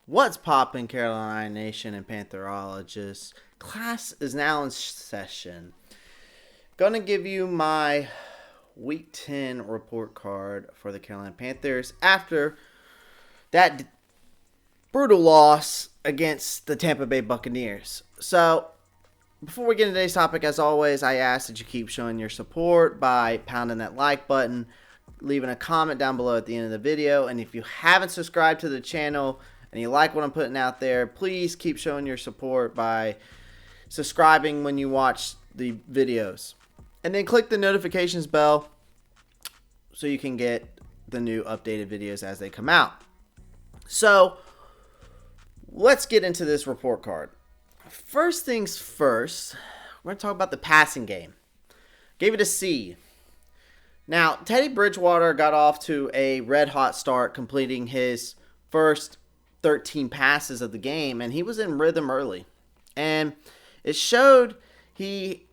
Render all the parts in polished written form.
What's poppin', Carolina Nation and Pantherologists? Class is now in session. Gonna give you my Week 10 report card for the Carolina Panthers after that brutal loss against the Tampa Bay Buccaneers. So, before we get into today's topic, as always, I ask that you keep showing your support by pounding that like button, leaving a comment down below at the end of the video, and if you haven't subscribed to the channel and you like what I'm putting out there, please keep showing your support by subscribing when you watch the videos. And then click the notifications bell so you can get the new updated videos as they come out. So, let's get into this report card. First things first, we're going to talk about the passing game. Gave it a C. Now, Teddy Bridgewater got off to a red-hot start, completing his first 13 passes of the game, and he was in rhythm early. And it showed he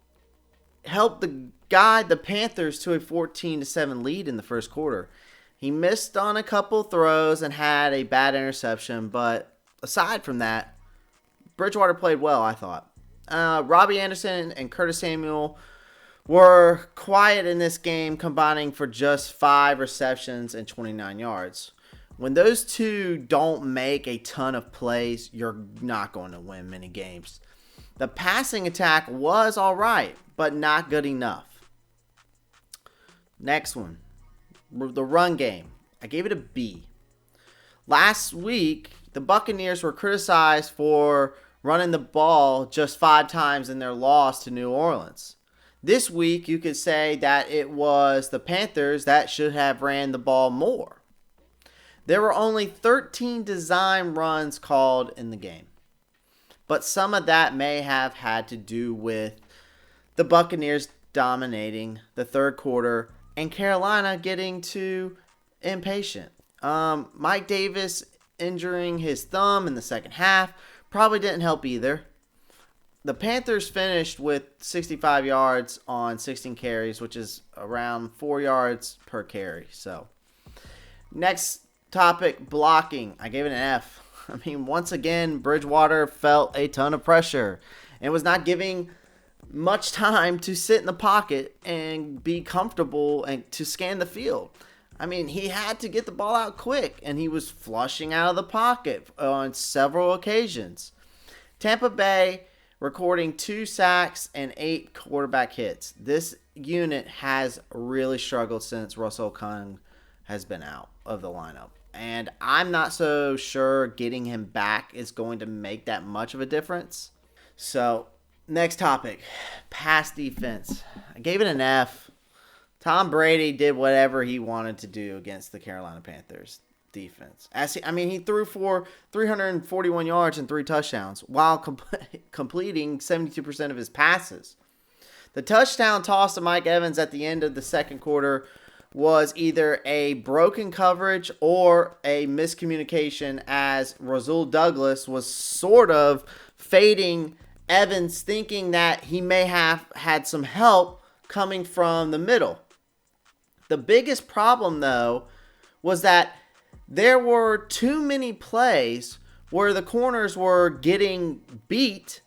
helped guide the Panthers to a 14-7 lead in the first quarter. He missed on a couple throws and had a bad interception, but aside from that, Bridgewater played well, I thought. Robbie Anderson and Curtis Samuel were quiet in this game, combining for just 5 receptions and 29 yards. When those two don't make a ton of plays, you're not going to win many games. The passing attack was all right, but not good enough. Next one, the run game. I gave it a B. Last week, the Buccaneers were criticized for running the ball just 5 times in their loss to New Orleans. This week, you could say that it was the Panthers that should have ran the ball more. There were only 13 design runs called in the game. But some of that may have had to do with the Buccaneers dominating the third quarter and Carolina getting too impatient. Mike Davis injuring his thumb in the second half probably didn't help either. The Panthers finished with 65 yards on 16 carries, which is around 4 yards per carry. So, next topic, blocking. I gave it an F. I mean, once again, Bridgewater felt a ton of pressure and was not giving much time to sit in the pocket and be comfortable and to scan the field. I mean, he had to get the ball out quick, and he was flushing out of the pocket on several occasions. Tampa Bay recording 2 sacks and 8 quarterback hits. This unit has really struggled since Russell Kung has been out of the lineup. And I'm not so sure getting him back is going to make that much of a difference. So, next topic, pass defense. I gave it an F. Tom Brady did whatever he wanted to do against the Carolina Panthers defense. He threw for 341 yards and 3 touchdowns while completing 72% of his passes. The touchdown toss to Mike Evans at the end of the second quarter was either a broken coverage or a miscommunication, as Rasul Douglas was sort of fading Evans, thinking that he may have had some help coming from the middle. The biggest problem, though, was that there were too many plays where the corners were getting beat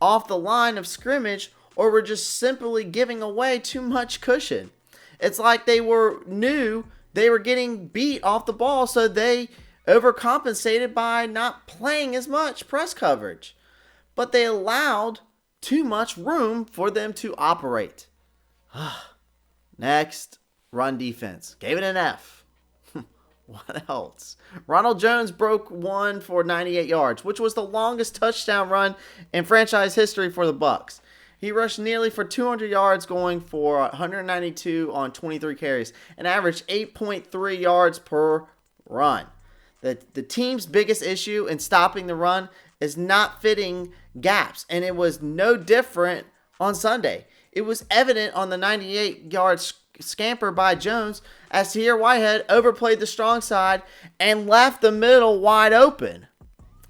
off the line of scrimmage or were just simply giving away too much cushion. It's like they knew they were getting beat off the ball, so they overcompensated by not playing as much press coverage. But they allowed too much room for them to operate. Next, run defense. Gave it an F. What else? Ronald Jones broke one for 98 yards, which was the longest touchdown run in franchise history for the Bucs. He rushed nearly for 200 yards, going for 192 on 23 carries, and averaged 8.3 yards per run. The team's biggest issue in stopping the run is not fitting gaps, and it was no different on Sunday. It was evident on the 98-yard scamper by Jones as Tahir Whitehead overplayed the strong side and left the middle wide open.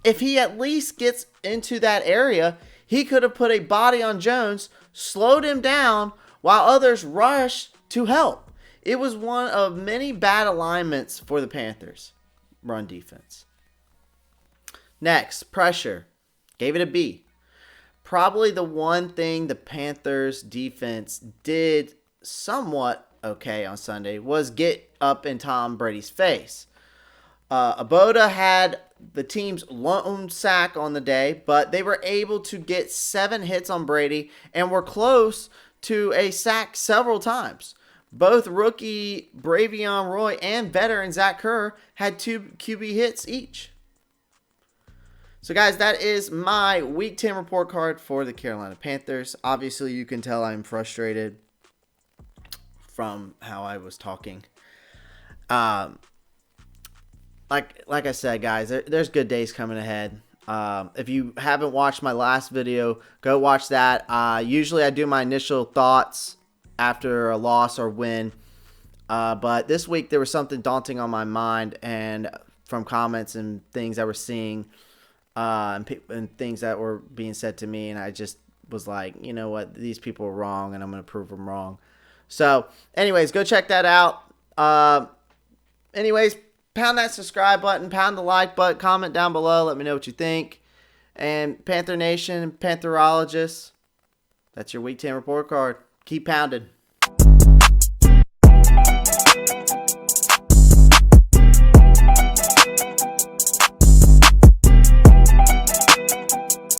If he at least gets into that area, he could have put a body on Jones, slowed him down, while others rushed to help. It was one of many bad alignments for the Panthers' run defense. Next, pressure. Gave it a B. Probably the one thing the Panthers defense did somewhat okay on Sunday was get up in Tom Brady's face. Aboda had the team's lone sack on the day, but they were able to get 7 hits on Brady and were close to a sack several times. Both rookie Bravion Roy and veteran Zach Kerr had 2 QB hits each. So, guys, that is my Week 10 report card for the Carolina Panthers. Obviously, you can tell I'm frustrated from how I was talking. Like I said, guys, there's good days coming ahead. If you haven't watched my last video, go watch that. Usually I do my initial thoughts after a loss or win. But this week there was something daunting on my mind, and from comments and things I was seeing, and things that were being said to me, and I just was like, you know what, these people are wrong, and I'm going to prove them wrong. So, anyways, go check that out. Anyways, pound that subscribe button, pound the like button, comment down below, let me know what you think. And Panther Nation, Pantherologists, that's your Week 10 report card. Keep pounding.